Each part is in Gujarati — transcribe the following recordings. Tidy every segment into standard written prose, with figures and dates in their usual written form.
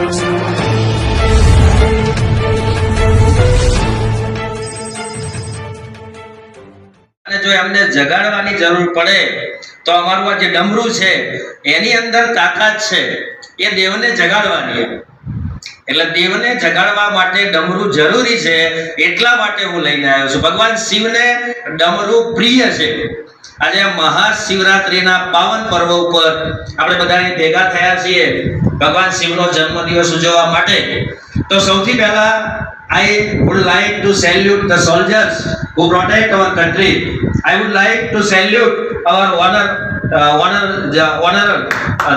અને જો એમને જગાડવાની જરૂર પડે તો અમારું આ જે ડમરું છે એની અંદર તાકાત છે, એ દેવને જગાડવાની. એટલે દેવને જગાડવા માટે ડમરું જરૂરી છે, એટલા માટે હું લઈને આવ્યો છું. ભગવાન શિવને ડમરું પ્રિય છે. આજે મહાશિવરાત્રીના પાવન પર્વ ઉપર આપણે બધા ભેગા થયા છીએ ભગવાન શિવનો જન્મદિવસ ઉજવવા માટે. તો સૌથી પહેલા I would like to salute the soldiers who protect our country. I would like to salute our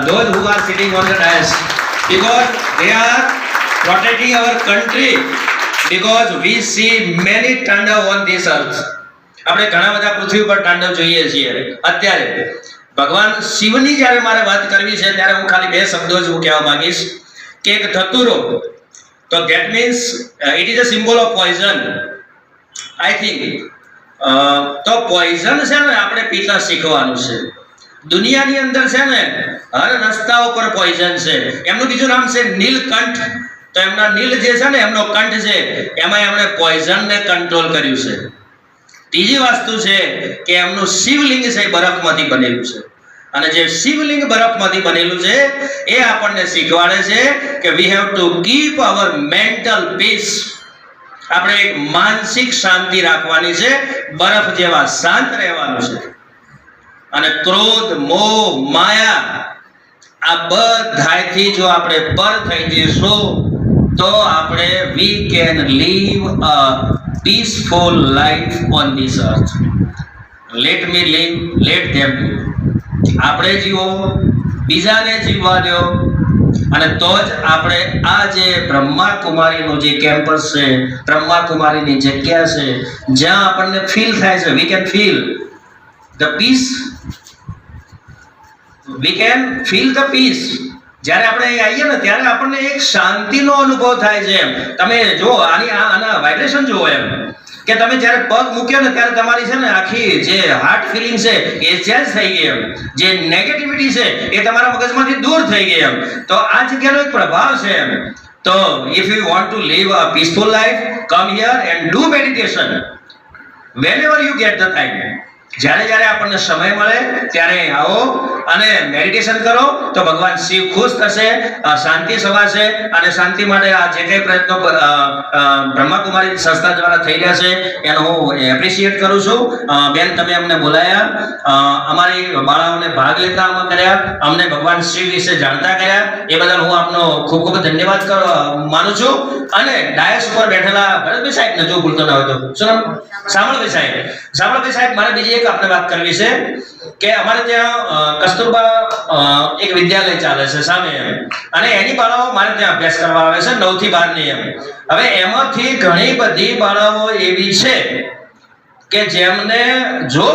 those who are sitting on the dais, because they are protecting our country, because we see many Tandav on this earth. આપણે ઘણા બધા પૃથ્વી પર તાંડવ જોઈએ છીએ. અત્યારે ભગવાન શિવની જ્યારે મારે વાત કરવી છે ત્યારે હું ખાલી બે શબ્દો જ હું કહેવા માંગીશ કે એક ધતુરો, તો that means it is a symbol of poison, I think. તો પોઈઝન છે ને આપણે પીતા શીખવાનું છે. દુનિયાની અંદર છે ને હર રસ્તા ઉપર પોઈઝન છે. એમનું બીજું નામ છે નીલકંઠ. તો એમના નીલ જે છે ને એમનો કંઠ છે, એમાં એમણે પોઈઝનને કંટ્રોલ કર્યું છે. ત્રીજી વસ્તુ છે કે એમનું શિવલિંગ છે એ બરફમાંથી બનેલું છે, અને જે શિવલિંગ બરફમાંથી બનેલું છે એ આપણને શીખવાડે છે કે we have to keep hour mental peace. આપણે એક માનસિક શાંતિ રાખવાની છે, બરફ જેવા શાંત રહેવાનું છે. અને ક્રોધ, મોહ, માયા આ બધાથી જો આપણે પર થઈ જઈશું તો આપણે we can live a peaceful life on this earth. Let me live, let them live. આપણે જીવો, બીજાને જીવવા દો, અને તો જ આપણે આ જે બ્રહ્માકુમારીનું જે કેમ્પસ છે, બ્રહ્માકુમારીની જગ્યા છે, જ્યાં આપણને ફીલ થાય છે, we can feel the peace, we can feel the peace. જ્યારે આપણે અહીં આવીએ ને ત્યારે આપણને એક શાંતિનો અનુભવ થાય છે. તમે જો આના વાઇબ્રેશન જુઓ એમ કે તમે જ્યારે પગ મૂક્યો ને ત્યારે તમારી છે ને આખી જે હાર્ટ ફિલિંગ છે એ ચેન્જ થઈ ગઈ એમ. જે નેગેટિવિટી છે એ તમારા મગજમાંથી દૂર થઈ ગઈ એમ. તો આ જગ્યાનો એક પ્રભાવ છે એમ. તો if you want to live a peaceful life, come here and do meditation whenever you get the time. જ્યારે આપણને સમય મળે ત્યારે આવો અને મેડિટેશન કરો તો ભગવાન શિવ ખુશ થશે, શાંતિ સવાશે. અને શાંતિ માટે આ જે કંઈ પ્રયત્નો બ્રહ્માકુમારી સંસ્થા દ્વારા થઈ રહ્યા છે એનો હું એપ્રિશિએટ કરું છું. બેન, તમે અમને બોલાયા, અમારી બાળાઓને ભાગ લેતા આમાં કર્યા, અમને ભગવાન શિવ વિશે જાણતા કર્યા, એ બદલ હું આપનો ખૂબ ખૂબ ધન્યવાદ માનું છું. અને ડાયસ ઉપર બેઠેલા ભરતભાઈ સાહેબને જો ભૂલતો ના હોય તો શું નામ? સામળભાઈ સાહેબ, મારે બીજી એક આપણે વાત કરવી છે કે અમારે ત્યાં કસ્તુરબા એક વિદ્યાલય ચાલે છે સામે, અને એની બાળાઓ મારે ત્યાં અભ્યાસ કરવા આવે છે 9 થી 12 ની એમ. હવે એમાંથી ઘણી બધી બાળાઓ એવી છે કે જેમને જો